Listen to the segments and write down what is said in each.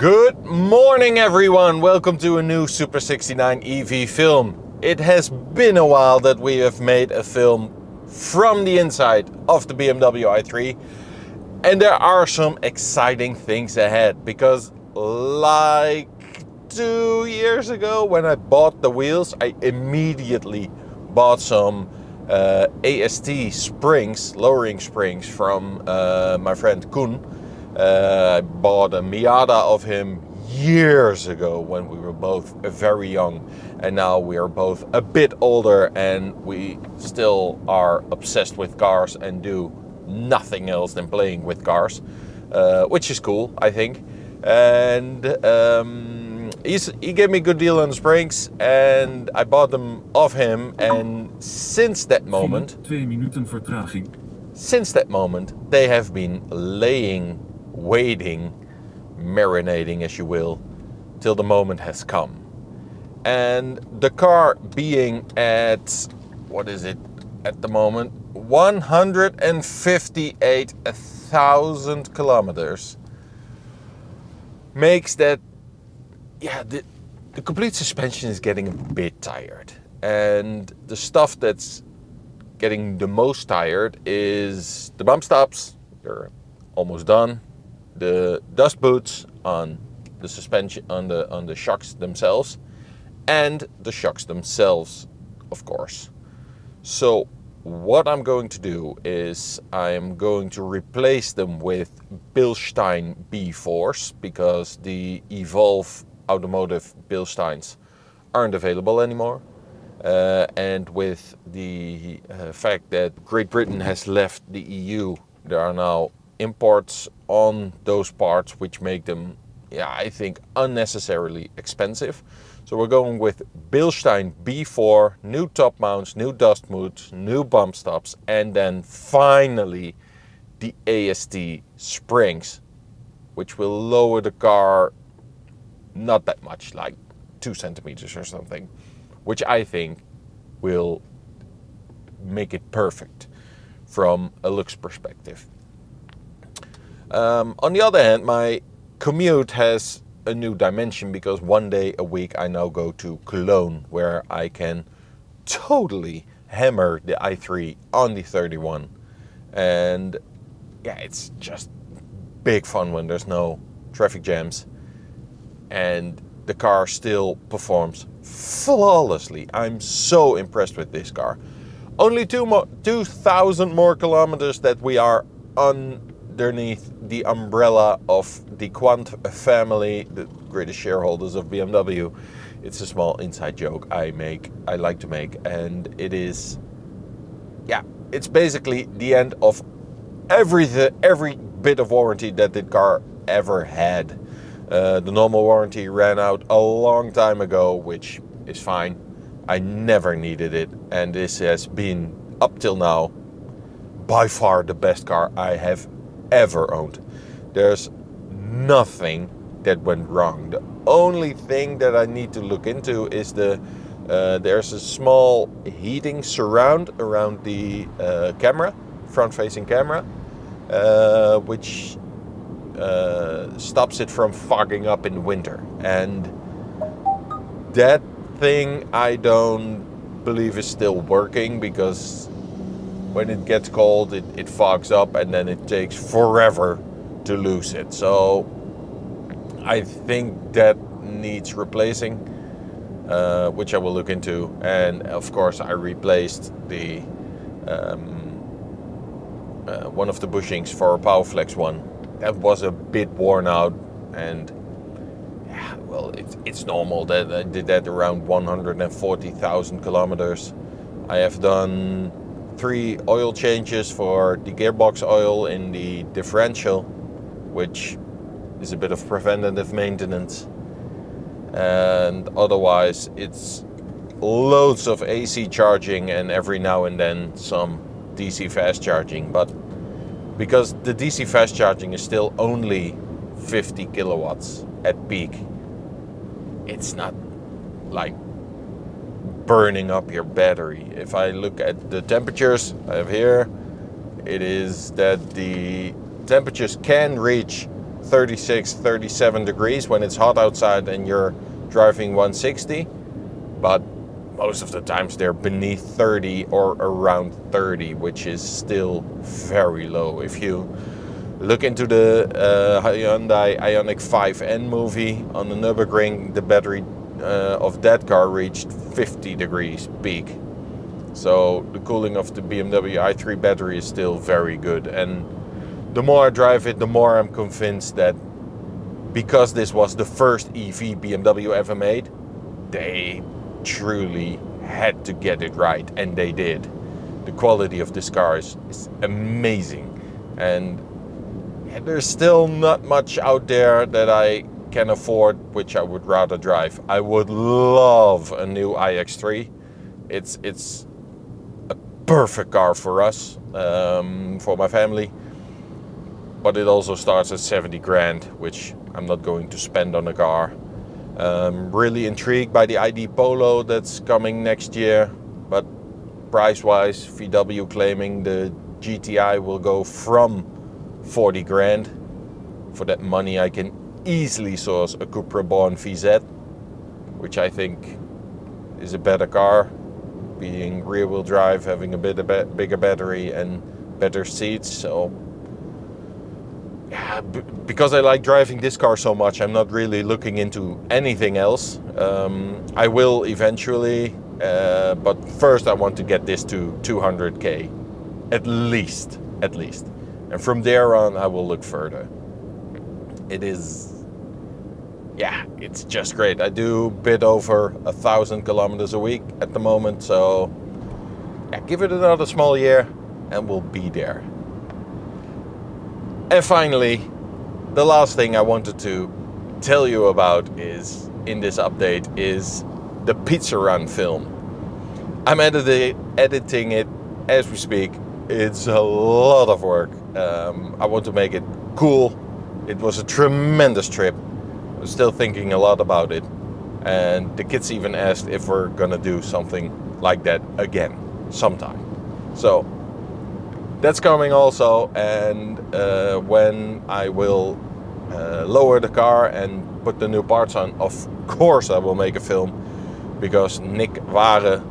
Good morning everyone, welcome to a new Super 69 EV film. It has been a while that we have made a film from the inside of the BMW i3, and there are some exciting things ahead because like 2 years ago when I bought the wheels, I immediately bought some AST springs, lowering springs from my friend Koen. I bought a Miata of him years ago when we were both very young, and now we are both a bit older and we still are obsessed with cars and do nothing else than playing with cars, which is cool, I think. And he gave me a good deal on the springs and I bought them off him, and since that moment, 2 minuten vertraging. Since that moment, they have been laying, waiting, marinating, as you will, till the moment has come. And the car being at, what is it at the moment? 158,000 kilometers makes that, yeah, the complete suspension is getting a bit tired. And the stuff that's getting the most tired is the bump stops. They're almost done. The dust boots on the suspension, on the shocks themselves, and the shocks themselves, of course. So what I'm going to do is I'm going to replace them with Bilstein B4s because the Evolve automotive Bilsteins aren't available anymore. And with the fact that Great Britain has left the EU, there are now imports on those parts which make them, yeah, I think unnecessarily expensive. So we're going with Bilstein B4, new top mounts, new dust boots, new bump stops, and then finally the AST springs, which will lower the car not that much, like 2 centimeters or something, which I think will make it perfect from a looks perspective. On the other hand, my commute has a new dimension because 1 day a week I now go to Cologne, where I can totally hammer the i3 on the 31. And yeah, it's just big fun when there's no traffic jams and the car still performs flawlessly. I'm so impressed with this car. Only 2,000 more kilometers that we are underneath the umbrella of the Quant family, the greatest shareholders of BMW. It's a small inside joke I like to make, and it is, yeah, it's basically the end of every bit of warranty that the car ever had. The normal warranty ran out a long time ago, which is fine. I never needed it, and this has been, up till now, by far the best car I have ever owned. There's nothing that went wrong. The only thing that I need to look into is there's a small heating surround around the camera, front-facing camera, which stops it from fogging up in winter, and that thing I don't believe is still working because when it gets cold it fogs up and then it takes forever to lose it. So I think that needs replacing, which I will look into. And of course I replaced the one of the bushings for a Powerflex one. That was a bit worn out, and yeah, well, it's normal that I did that around 140,000 kilometers. I have done 3 oil changes for the gearbox oil in the differential, which is a bit of preventative maintenance. And otherwise, it's loads of AC charging and every now and then some DC fast charging. But because the DC fast charging is still only 50 kilowatts at peak, it's not like burning up your battery. If I look at the temperatures I have here, it is that the temperatures can reach 36, 37 degrees when it's hot outside and you're driving 160, but most of the times they're beneath 30 or around 30, which is still very low. If you look into the Hyundai Ioniq 5N movie on the Nürburgring, the battery of that car reached 50 degrees peak. So the cooling of the BMW i3 battery is still very good, and the more I drive it, the more I'm convinced that because this was the first EV BMW ever made, they truly had to get it right, and they did. The quality of this car is amazing, and there's still not much out there that I can afford, which I would rather drive. I would love a new iX3. It's a perfect car for us, for my family, but it also starts at 70 grand, which I'm not going to spend on a car. Really intrigued by the ID Polo that's coming next year, but price-wise, VW claiming the GTI will go from 40 grand. For that money I can easily source a Cupra Born VZ, which I think is a better car, being rear-wheel drive, having a bigger battery and better seats. So yeah, because I like driving this car so much, I'm not really looking into anything else. I will eventually, but first I want to get this to 200k, at least. And from there on, I will look further. It is, yeah, it's just great. I do a bit over 1,000 kilometers a week at the moment, so yeah, give it another small year and we'll be there. And finally, the last thing I wanted to tell you about is, in this update, is the Pizza Run film. I'm editing it as we speak. It's a lot of work. I want to make it cool. It was a tremendous trip. I'm still thinking a lot about it. And the kids even asked if we're gonna do something like that again sometime. So that's coming also, and when I will lower the car and put the new parts on, of course I will make a film, because Nick Ware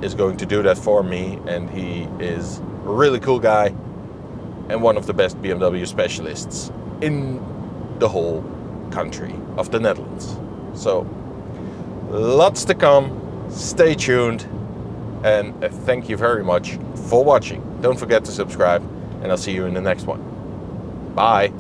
is going to do that for me, and he is a really cool guy and one of the best BMW specialists in the whole country of the Netherlands. So lots to come, stay tuned, and thank you very much for watching. Don't forget to subscribe, and I'll see you in the next one. Bye.